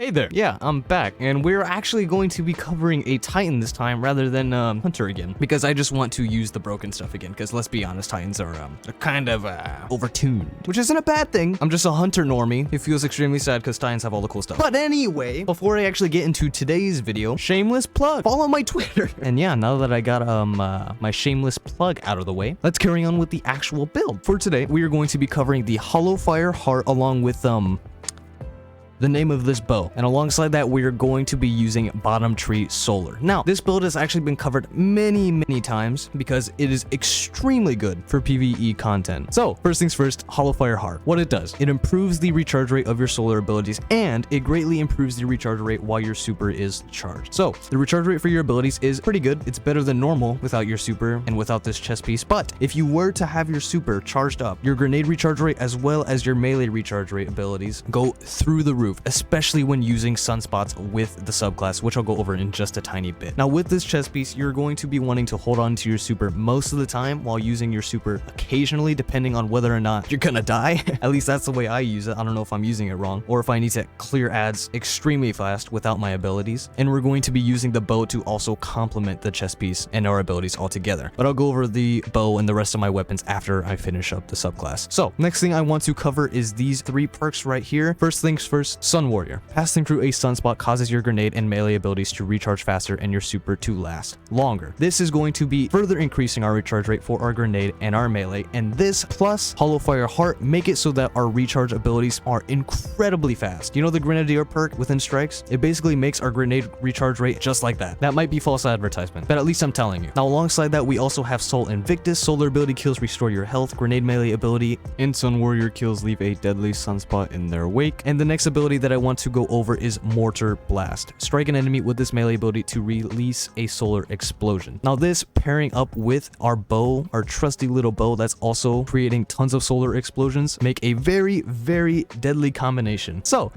Hey there, yeah, I'm back, and we're actually going to be covering a Titan this time rather than Hunter again, because I just want to use the broken stuff again, because let's be honest, Titans are they're kind of overtuned, which isn't a bad thing. I'm just a Hunter normie. It feels extremely sad because Titans have all the cool stuff. But anyway, before I actually get into today's video, shameless plug, follow my Twitter. And yeah, now that I got my shameless plug out of the way, let's carry on with the actual build. For today, we are going to be covering the Hallowfire heart along with the name of this bow, and alongside that we are going to be using bottom tree solar. Now this build has actually been covered many times because it is extremely good for PvE content. So first things first, Hallowfire heart. What it does, it improves the recharge rate of your solar abilities, and it greatly improves the recharge rate while your super is charged. So the recharge rate for your abilities is pretty good. It's better than normal without your super and without this chest piece, but if you were to have your super charged up, your grenade recharge rate as well as your melee recharge rate abilities go through the roof, especially when using sunspots with the subclass, which I'll go over in just a tiny bit. Now with this chest piece, you're going to be wanting to hold on to your super most of the time while using your super occasionally, depending on whether or not you're gonna die. At least that's the way I use it. I don't know if I'm using it wrong or if I need to clear ads extremely fast without my abilities. And we're going to be using the bow to also complement the chest piece and our abilities all together. But I'll go over the bow and the rest of my weapons after I finish up the subclass. So next thing I want to cover is these 3 perks right here. First things first, Sun Warrior. Passing through a sunspot causes your grenade and melee abilities to recharge faster and your super to last longer. This is going to be further increasing our recharge rate for our grenade and our melee, and this plus Hallowfire heart make it so that our recharge abilities are incredibly fast. You know the Grenadier perk within strikes? It basically makes our grenade recharge rate just like that. That might be false advertisement, but at least I'm telling you. Now alongside that, we also have Soul Invictus. Solar ability kills restore your health, grenade melee ability and Sun Warrior kills leave a deadly sunspot in their wake. And the next ability that I want to go over is Mortar Blast. Strike an enemy with this melee ability to release a solar explosion. Now this pairing up with our bow, our trusty little bow that's also creating tons of solar explosions, make a very deadly combination. So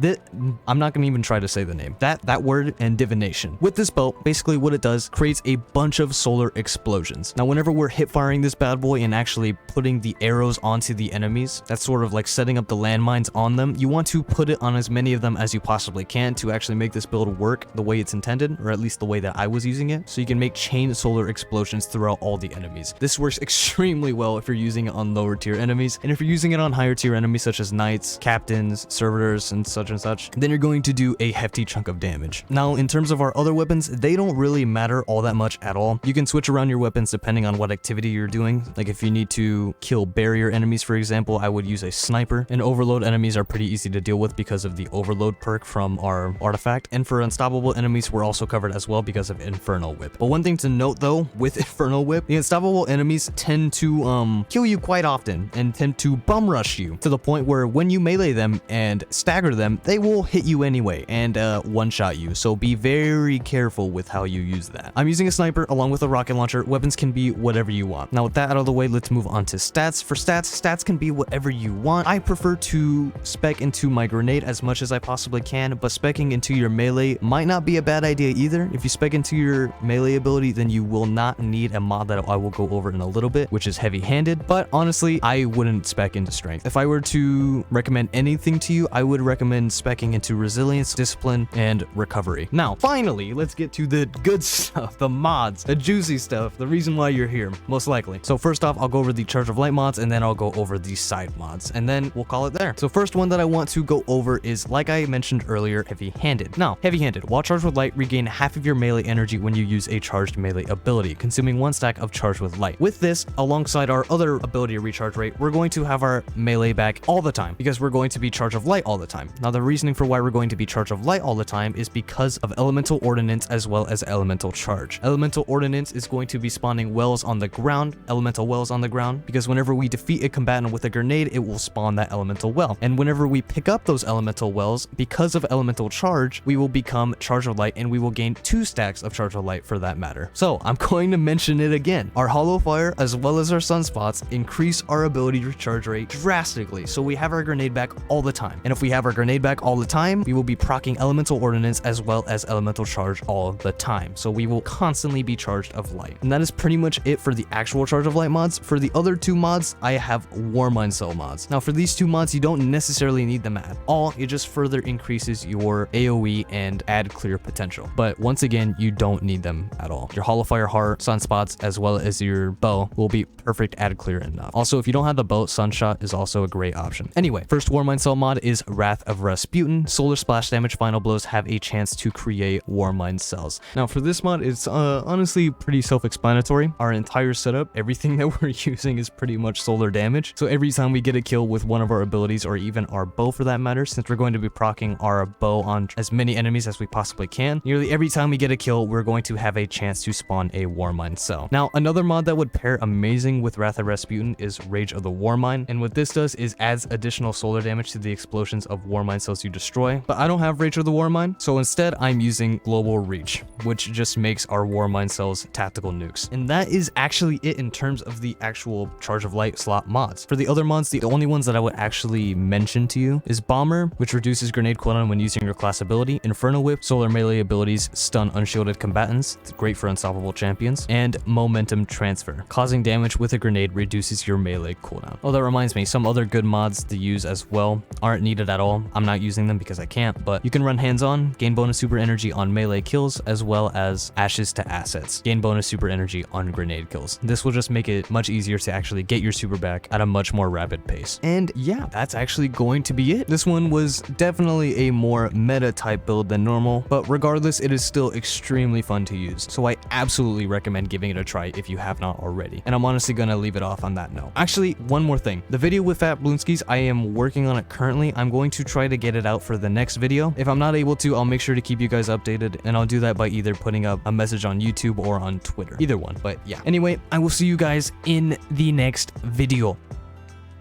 I'm not gonna even try to say the name. That word and divination. With this bow, basically what it does, creates a bunch of solar explosions. Now whenever we're hip firing this bad boy and actually putting the arrows onto the enemies, that's sort of like setting up the landmines on them, you want to put it on as many of them as you possibly can to actually make this build work the way it's intended, or at least the way that I was using it, so you can make chain solar explosions throughout all the enemies. This works extremely well if you're using it on lower tier enemies, and if you're using it on higher tier enemies such as knights, captains, servitors, and such, then you're going to do a hefty chunk of damage. Now in terms of our other weapons, they don't really matter all that much at all. You can switch around your weapons depending on what activity you're doing. Like if you need to kill barrier enemies, for example, I would use a sniper, and overload enemies are pretty easy to deal with because of the overload perk from our artifact. And for unstoppable enemies, we're also covered as well because of Inferno whip. But one thing to note though, with Inferno whip, the unstoppable enemies tend to kill you quite often and tend to bum rush you to the point where when you melee them and stagger them, they will hit you anyway and one-shot you. So be very careful with how you use that. I'm using a sniper along with a rocket launcher. Weapons can be whatever you want. Now with that out of the way, let's move on to stats. For stats can be whatever you want. I prefer to spec into my grenade as much as I possibly can, but specking into your melee might not be a bad idea either. If you spec into your melee ability, then you will not need a mod that I will go over in a little bit, which is heavy-handed, but honestly, I wouldn't spec into strength. If I were to recommend anything to you, I would recommend specking into resilience, discipline, and recovery. Now, finally, let's get to the good stuff, the mods, the juicy stuff, the reason why you're here, most likely. So first off, I'll go over the Charge of Light mods, and then I'll go over the side mods, and then we'll call it there. So first one that I want to go over is, like I mentioned earlier, heavy-handed. Now, heavy-handed, while charged with light, regain half of your melee energy when you use a charged melee ability, consuming 1 stack of charged with light. With this, alongside our other ability recharge rate, we're going to have our melee back all the time because we're going to be charged of light all the time. Now, the reasoning for why we're going to be charged of light all the time is because of elemental ordnance as well as elemental charge. Elemental ordnance is going to be spawning wells on the ground, elemental wells on the ground, because whenever we defeat a combatant with a grenade, it will spawn that elemental well. And whenever we pick up those elemental wells, because of elemental charge, we will become charge of light and we will gain 2 stacks of charge of light for that matter. So I'm going to mention it again. Our Hallowfire as well as our sunspots increase our ability recharge rate drastically. So we have our grenade back all the time. And if we have our grenade back all the time, we will be proccing elemental ordnance as well as elemental charge all the time. So we will constantly be charged of light. And that is pretty much it for the actual charge of light mods. For the other 2 mods, I have warmind cell mods. Now for these 2 mods, you don't necessarily need them at all. You just just further increases your AoE and add clear potential. But once again, you don't need them at all. Your Hallowfire heart, sunspots, as well as your bow will be perfect add clear enough. Also, if you don't have the bow, sunshot is also a great option. Anyway, first warmind cell mod is Wrath of Rasputin. Solar splash damage final blows have a chance to create warmind cells. Now for this mod, it's honestly pretty self-explanatory. Our entire setup, everything that we're using is pretty much solar damage. So every time we get a kill with one of our abilities, or even our bow for that matter, since we're going to be proccing our bow on as many enemies as we possibly can, nearly every time we get a kill, we're going to have a chance to spawn a warmind cell. Now, another mod that would pair amazing with Wrath of Rasputin is Rage of the Warmind, and what this does is adds additional solar damage to the explosions of warmind cells you destroy. But I don't have Rage of the Warmind, so instead I'm using Global Reach, which just makes our warmind cells tactical nukes. And that is actually it in terms of the actual Charge of Light slot mods. For the other mods, the only ones that I would actually mention to you is Bomber, which reduces grenade cooldown when using your class ability, Inferno Whip, solar melee abilities stun unshielded combatants, it's great for unstoppable champions, and Momentum Transfer, causing damage with a grenade reduces your melee cooldown. Oh, that reminds me, some other good mods to use as well aren't needed at all. I'm not using them because I can't, but you can run hands-on, gain bonus super energy on melee kills, as well as Ashes to Assets, gain bonus super energy on grenade kills. This will just make it much easier to actually get your super back at a much more rapid pace. And yeah, that's actually going to be it. This one was definitely a more meta type build than normal, but regardless, it is still extremely fun to use. So I absolutely recommend giving it a try if you have not already. And I'm honestly gonna leave it off on that note. Actually, one more thing. The video with Fat Bloonskis, I am working on it currently. I'm going to try to get it out for the next video. If I'm not able to, I'll make sure to keep you guys updated, and I'll do that by either putting up a message on YouTube or on Twitter. Either one, but yeah. Anyway, I will see you guys in the next video.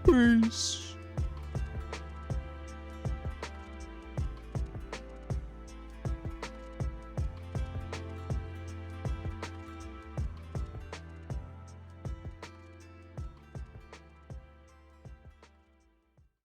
Peace.